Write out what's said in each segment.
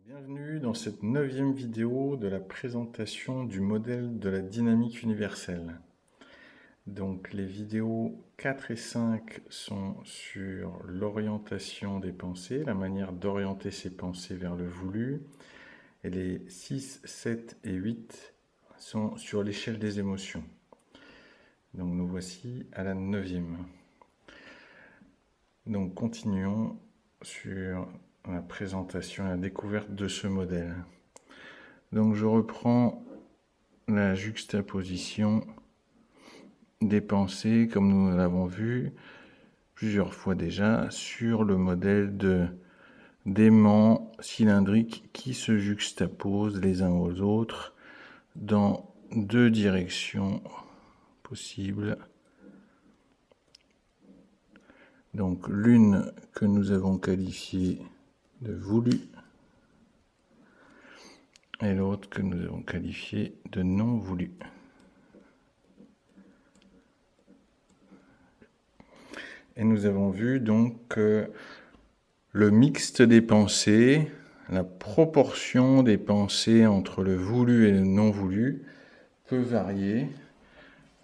Bienvenue dans cette 9e vidéo de la présentation du modèle de la dynamique universelle. Donc les vidéos 4 et 5 sont sur l'orientation des pensées, la manière d'orienter ses pensées vers le voulu. Et les 6, 7 et 8 sont sur l'échelle des émotions. Donc nous voici à la 9e. Donc continuons sur la présentation et la découverte de ce modèle. Donc je reprends la juxtaposition des pensées comme nous l'avons vu plusieurs fois déjà sur le modèle d'aimants cylindriques qui se juxtaposent les uns aux autres dans deux directions possibles. Donc l'une que nous avons qualifiée de voulu et l'autre que nous avons qualifiée de non voulu. Et nous avons vu donc que le mixte des pensées, la proportion des pensées entre le voulu et le non voulu peut varier.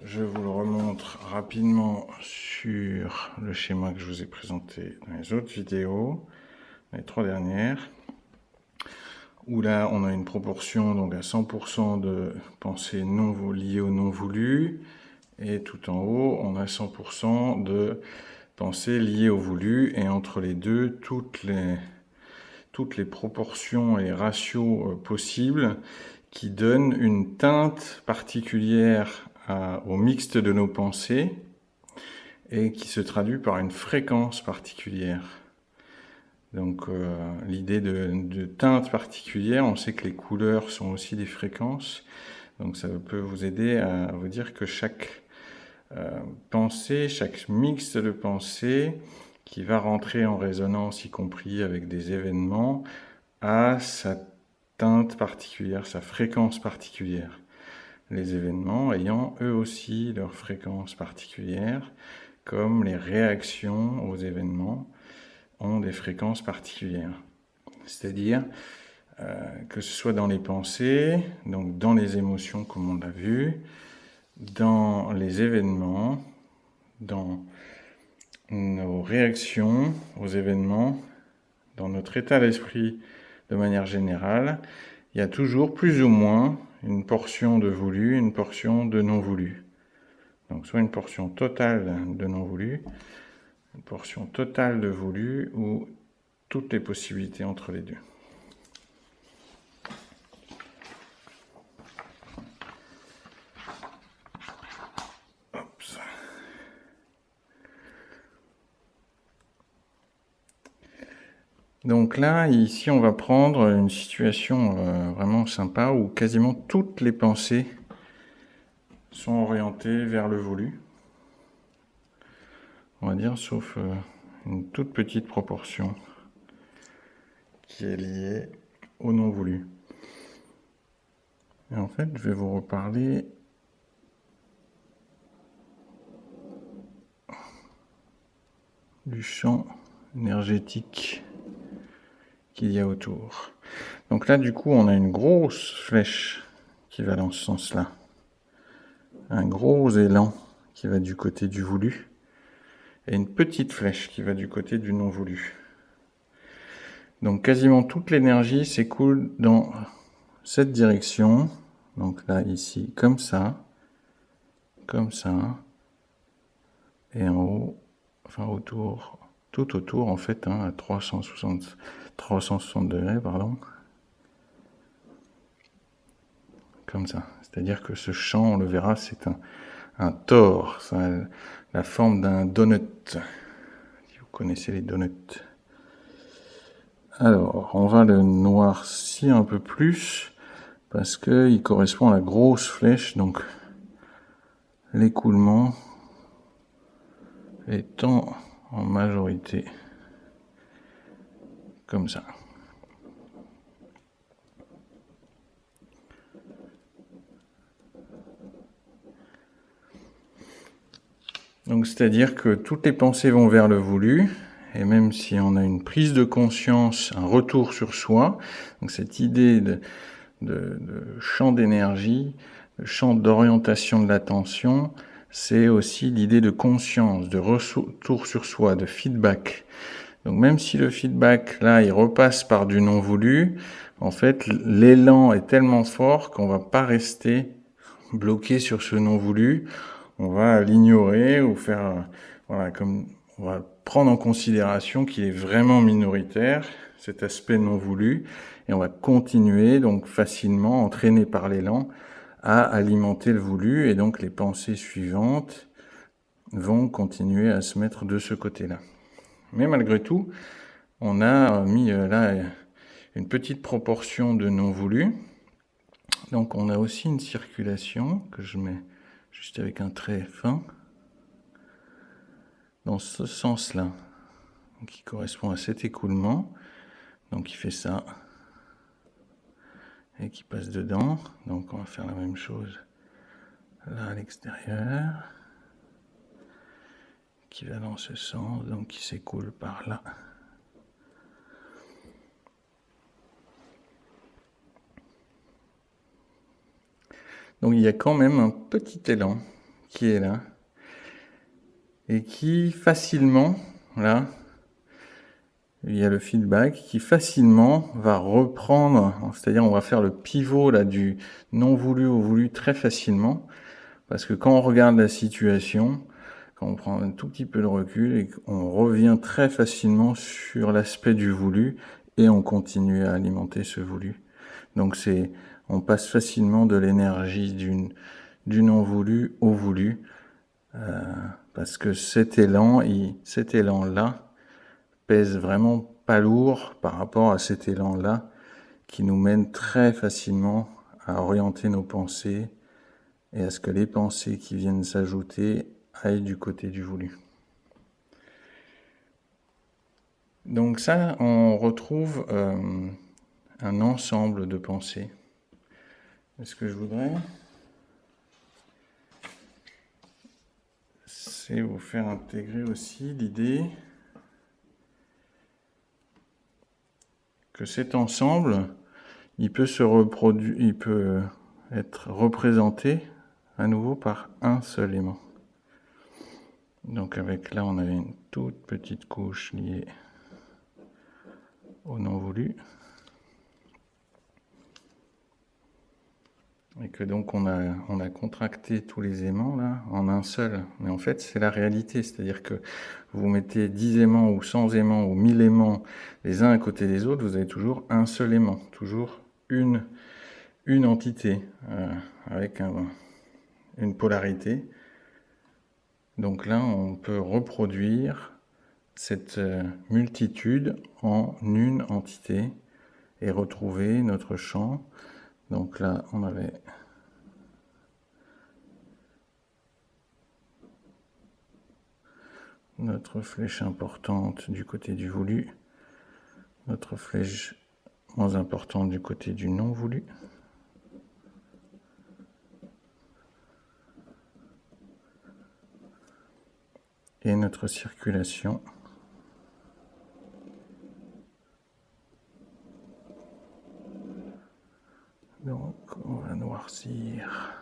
Je vous le remontre rapidement sur le schéma que je vous ai présenté dans les autres vidéos, les 3 dernières, où là on a une proportion donc à 100% de pensées non liées au non voulu, et tout en haut on a 100% de pensées liées au voulu, et entre les deux toutes les proportions et les ratios possibles qui donnent une teinte particulière au mixte de nos pensées et qui se traduit par une fréquence particulière. Donc l'idée de teinte particulière, on sait que les couleurs sont aussi des fréquences, donc ça peut vous aider à vous dire que chaque pensée, chaque mixte de pensée qui va rentrer en résonance, y compris avec des événements, a sa teinte particulière, sa fréquence particulière. Les événements ayant eux aussi leur fréquence particulière, comme les réactions aux événements ont des fréquences particulières. C'est-à-dire que ce soit dans les pensées, donc dans les émotions comme on l'a vu, dans les événements, dans nos réactions aux événements, dans notre état d'esprit de manière générale, il y a toujours plus ou moins une portion de voulu, une portion de non voulu. Donc soit une portion totale de non voulu, une portion totale de voulu, ou toutes les possibilités entre les deux. Oups. Donc là, ici, on va prendre une situation vraiment sympa où quasiment toutes les pensées sont orientées vers le voulu. On va dire, sauf une toute petite proportion qui est liée au non voulu. Et en fait, je vais vous reparler du champ énergétique qu'il y a autour. Donc là, du coup, on a une grosse flèche qui va dans ce sens-là. Un gros élan qui va du côté du voulu. Et une petite flèche qui va du côté du non voulu. Donc quasiment toute l'énergie s'écoule dans cette direction. Donc là, ici, comme ça. Et en haut, enfin autour, tout autour en fait, à 360 degrés, pardon. Comme ça. C'est-à-dire que ce champ, on le verra, c'est un tore. Ça a la forme d'un donut. Si vous connaissez les donuts. Alors, on va le noircir un peu plus parce qu'il correspond à la grosse flèche, donc l'écoulement étant en majorité comme ça. Donc c'est-à-dire que toutes les pensées vont vers le voulu et même si on a une prise de conscience, un retour sur soi, donc cette idée de champ d'énergie, le champ d'orientation de l'attention, c'est aussi l'idée de conscience, de retour sur soi, de feedback. Donc même si le feedback, là, il repasse par du non voulu, en fait, l'élan est tellement fort qu'on va pas rester bloqué sur ce non voulu. On va l'ignorer ou faire, voilà, comme on va prendre en considération qu'il est vraiment minoritaire, cet aspect non voulu, et on va continuer, donc facilement, entraîné par l'élan, à alimenter le voulu, et donc les pensées suivantes vont continuer à se mettre de ce côté-là. Mais malgré tout, on a mis là une petite proportion de non voulu. Donc on a aussi une circulation que je mets juste avec un trait fin dans ce sens-là, qui correspond à cet écoulement. Donc il fait ça et qui passe dedans. Donc on va faire la même chose là à l'extérieur, qui va dans ce sens, donc qui s'écoule par là. Donc il y a quand même un petit élan qui est là et qui facilement, là, il y a le feedback qui facilement va reprendre, c'est-à-dire on va faire le pivot là du non voulu au voulu très facilement, parce que quand on regarde la situation, quand on prend un tout petit peu de recul et qu'on revient très facilement sur l'aspect du voulu et on continue à alimenter ce voulu. Donc on passe facilement de l'énergie du non voulu au voulu, parce que cet élan-là pèse vraiment pas lourd par rapport à cet élan-là qui nous mène très facilement à orienter nos pensées et à ce que les pensées qui viennent s'ajouter aillent du côté du voulu. Donc ça, on retrouve un ensemble de pensées. Et ce que je voudrais, c'est vous faire intégrer aussi l'idée que cet ensemble, il peut être représenté à nouveau par un seul aimant. Donc avec là, on avait une toute petite couche liée au non voulu. Et que donc on a contracté tous les aimants là en un seul. Mais en fait, c'est la réalité. C'est-à-dire que vous mettez 10 aimants ou 100 aimants ou 1000 aimants les uns à côté des autres, vous avez toujours un seul aimant, toujours une entité avec une polarité. Donc là, on peut reproduire cette multitude en une entité et retrouver notre champ. Donc là, on avait notre flèche importante du côté du voulu, notre flèche moins importante du côté du non voulu. Et notre circulation donc on va noircir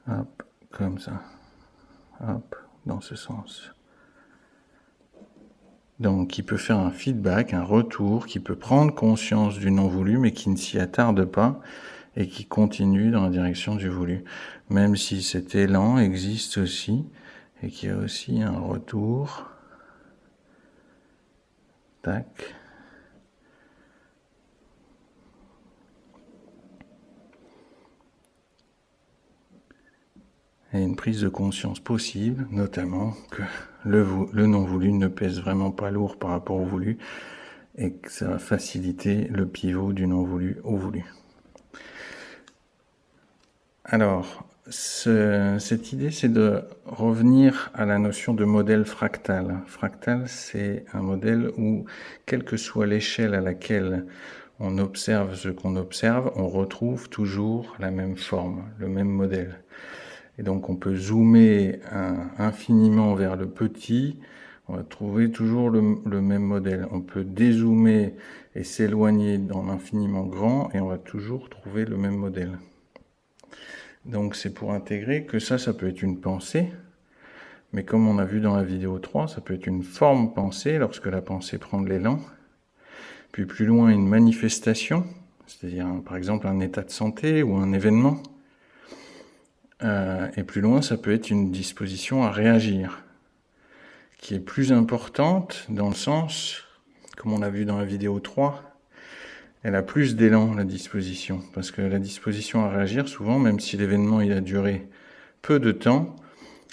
hop comme ça, hop dans ce sens. Donc qui peut faire un feedback, un retour, qui peut prendre conscience du non voulu mais qui ne s'y attarde pas et qui continue dans la direction du voulu. Même si cet élan existe aussi et qu'il y a aussi un retour. Tac. Et une prise de conscience possible, notamment que le non voulu ne pèse vraiment pas lourd par rapport au voulu et que ça va faciliter le pivot du non voulu au voulu. Alors, cette idée, c'est de revenir à la notion de modèle fractal. Fractal, c'est un modèle où, quelle que soit l'échelle à laquelle on observe ce qu'on observe, on retrouve toujours la même forme, le même modèle. Et donc on peut zoomer infiniment vers le petit, on va trouver toujours le même modèle. On peut dézoomer et s'éloigner dans l'infiniment grand et on va toujours trouver le même modèle. Donc c'est pour intégrer que ça peut être une pensée, mais comme on a vu dans la vidéo 3, ça peut être une forme pensée lorsque la pensée prend de l'élan. Puis plus loin, une manifestation, c'est-à-dire par exemple un état de santé ou un événement. Et plus loin, ça peut être une disposition à réagir, qui est plus importante dans le sens, comme on a vu dans la vidéo 3, elle a plus d'élan, la disposition. Parce que la disposition à réagir, souvent, même si l'événement il a duré peu de temps,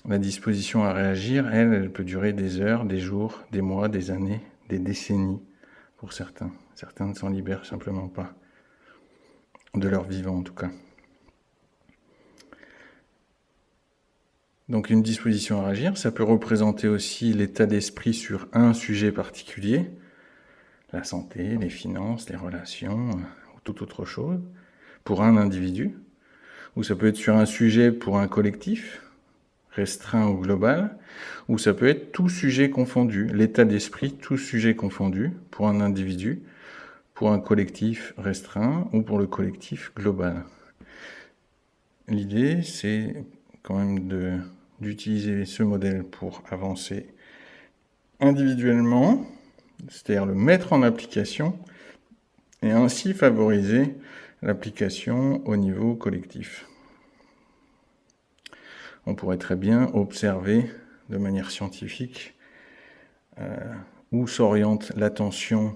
la disposition à réagir, elle peut durer des heures, des jours, des mois, des années, des décennies pour certains. Certains ne s'en libèrent simplement pas, de leur vivant en tout cas. Donc une disposition à réagir, ça peut représenter aussi l'état d'esprit sur un sujet particulier, la santé, les finances, les relations, ou toute autre chose, pour un individu, ou ça peut être sur un sujet pour un collectif, restreint ou global, ou ça peut être tout sujet confondu, l'état d'esprit, tout sujet confondu, pour un individu, pour un collectif restreint ou pour le collectif global. L'idée, c'est quand même d'utiliser ce modèle pour avancer individuellement, c'est-à-dire le mettre en application, et ainsi favoriser l'application au niveau collectif. On pourrait très bien observer de manière scientifique où s'oriente l'attention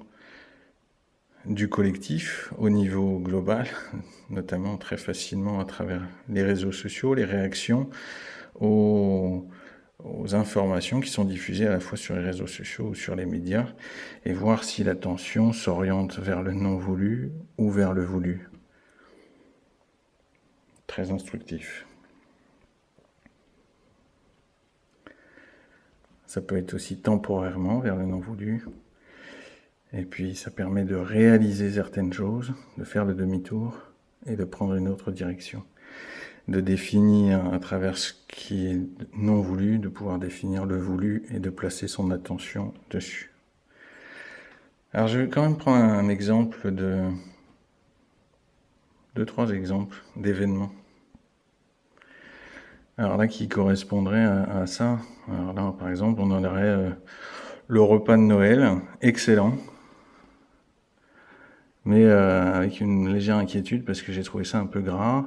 du collectif au niveau global, notamment très facilement à travers les réseaux sociaux, les réactions aux informations qui sont diffusées à la fois sur les réseaux sociaux ou sur les médias, et voir si l'attention s'oriente vers le non voulu ou vers le voulu. Très instructif. Ça peut être aussi temporairement vers le non voulu. Et puis ça permet de réaliser certaines choses, de faire le demi-tour et de prendre une autre direction. De définir à travers ce qui est non voulu, de pouvoir définir le voulu et de placer son attention dessus. Alors je vais quand même prendre un exemple trois exemples d'événements. Alors là, qui correspondrait à ça. Alors là, par exemple, on aurait le repas de Noël, excellent, mais avec une légère inquiétude parce que j'ai trouvé ça un peu gras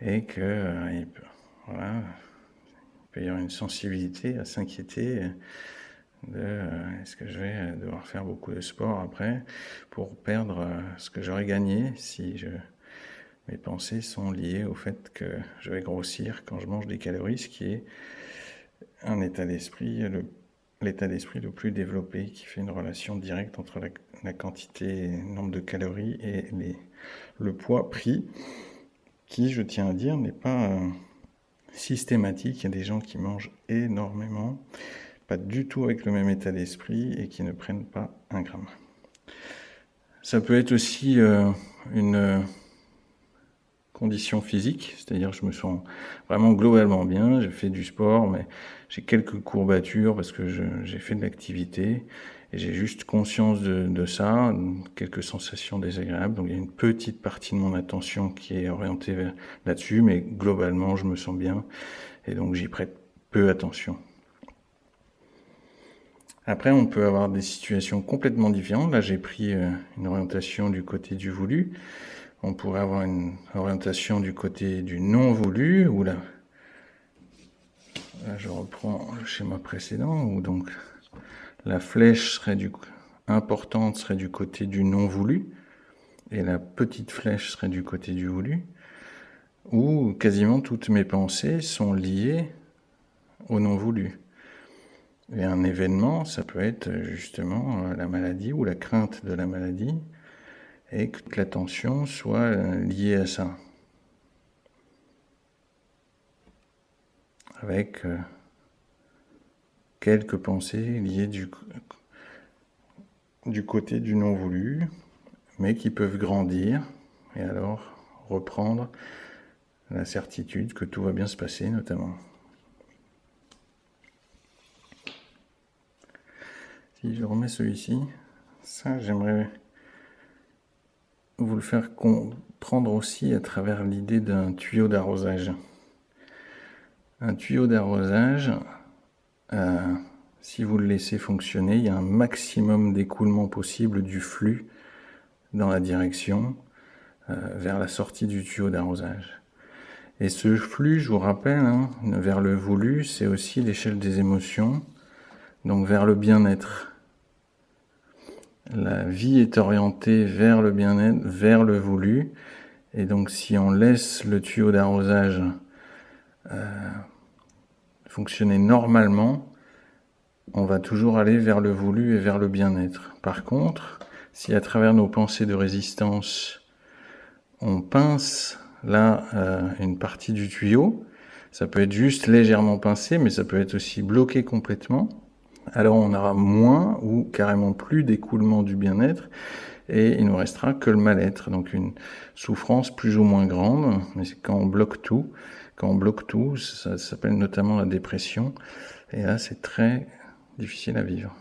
et que il peut y avoir une sensibilité à s'inquiéter de est-ce que je vais devoir faire beaucoup de sport après pour perdre ce que j'aurais gagné si mes pensées sont liées au fait que je vais grossir quand je mange des calories, ce qui est un état d'esprit, l'état d'esprit le plus développé, qui fait une relation directe entre la quantité, le nombre de calories et le poids pris, qui, je tiens à dire, n'est pas systématique. Il y a des gens qui mangent énormément, pas du tout avec le même état d'esprit et qui ne prennent pas un gramme. Ça peut être aussi une condition physique, c'est-à-dire je me sens vraiment globalement bien, j'ai fait du sport, mais j'ai quelques courbatures parce que j'ai fait de l'activité et j'ai juste conscience de ça, quelques sensations désagréables. Donc il y a une petite partie de mon attention qui est orientée là-dessus, mais globalement je me sens bien et donc j'y prête peu attention. Après, on peut avoir des situations complètement différentes. Là, j'ai pris une orientation du côté du voulu. On pourrait avoir une orientation du côté du non voulu, où là je reprends le schéma précédent, où donc la flèche importante serait du côté du non voulu, et la petite flèche serait du côté du voulu, où quasiment toutes mes pensées sont liées au non voulu. Et un événement, ça peut être justement la maladie ou la crainte de la maladie, et que l'attention soit liée à ça. Avec quelques pensées liées du côté du non voulu, mais qui peuvent grandir et alors reprendre la certitude que tout va bien se passer notamment. Si je remets celui-ci, ça j'aimerais vous le faire comprendre aussi à travers l'idée d'un tuyau d'arrosage. Un tuyau d'arrosage, si vous le laissez fonctionner, il y a un maximum d'écoulement possible du flux dans la direction vers la sortie du tuyau d'arrosage. Et ce flux, je vous rappelle, vers le voulu, c'est aussi l'échelle des émotions, donc vers le bien-être. La vie est orientée vers le bien-être, vers le voulu. Et donc si on laisse le tuyau d'arrosage fonctionner normalement, on va toujours aller vers le voulu et vers le bien-être. Par contre, si à travers nos pensées de résistance, on pince là une partie du tuyau, ça peut être juste légèrement pincé, mais ça peut être aussi bloqué complètement. Alors on aura moins ou carrément plus d'écoulement du bien-être et il ne nous restera que le mal-être, donc une souffrance plus ou moins grande, mais c'est quand on bloque tout. Quand on bloque tout, ça s'appelle notamment la dépression, et là c'est très difficile à vivre.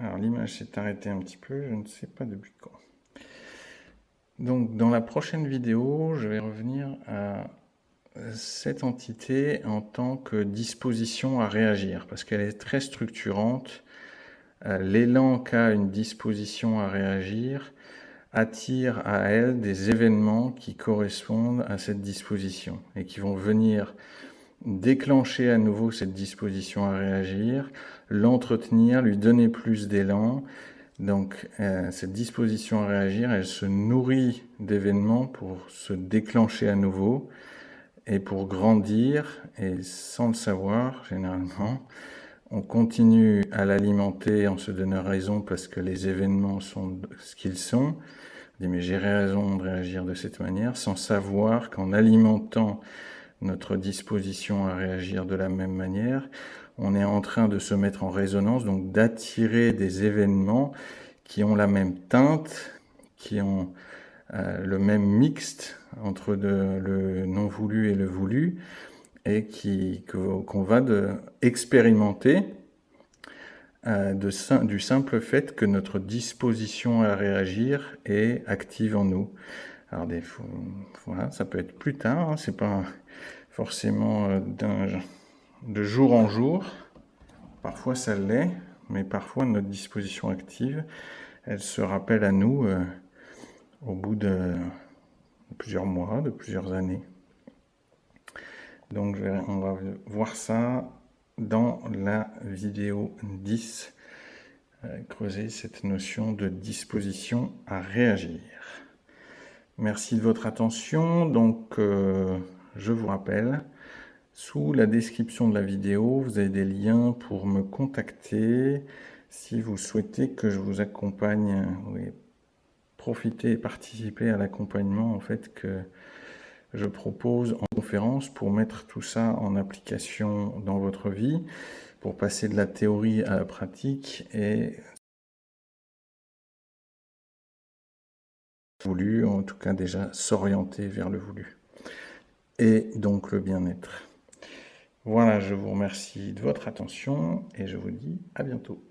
Alors l'image s'est arrêtée un petit peu, je ne sais pas depuis quand. Donc dans la prochaine vidéo, je vais revenir à cette entité en tant que disposition à réagir, parce qu'elle est très structurante. L'élan qu'a une disposition à réagir attire à elle des événements qui correspondent à cette disposition et qui vont venir déclencher à nouveau cette disposition à réagir, l'entretenir, lui donner plus d'élan. Donc cette disposition à réagir, elle se nourrit d'événements pour se déclencher à nouveau et pour grandir, et sans le savoir généralement, on continue à l'alimenter en se donnant raison parce que les événements sont ce qu'ils sont. On dit mais j'ai raison de réagir de cette manière, sans savoir qu'en alimentant notre disposition à réagir de la même manière, on est en train de se mettre en résonance, donc d'attirer des événements qui ont la même teinte, qui ont le même mixte entre le non voulu et le voulu, et qu'on va expérimenter du simple fait que notre disposition à réagir est active en nous. Alors voilà, ça peut être plus tard, c'est pas forcément de jour en jour. Parfois ça l'est, mais parfois notre disposition active, elle se rappelle à nous au bout de plusieurs mois, de plusieurs années. Donc on va voir ça dans la vidéo 10, creuser cette notion de disposition à réagir. Merci de votre attention. Donc je vous rappelle, sous la description de la vidéo, vous avez des liens pour me contacter si vous souhaitez que je vous accompagne, profiter et participer à l'accompagnement en fait que je propose en conférence pour mettre tout ça en application dans votre vie, pour passer de la théorie à la pratique et voulu, en tout cas déjà s'orienter vers le voulu et donc le bien-être. Voilà, je vous remercie de votre attention et je vous dis à bientôt.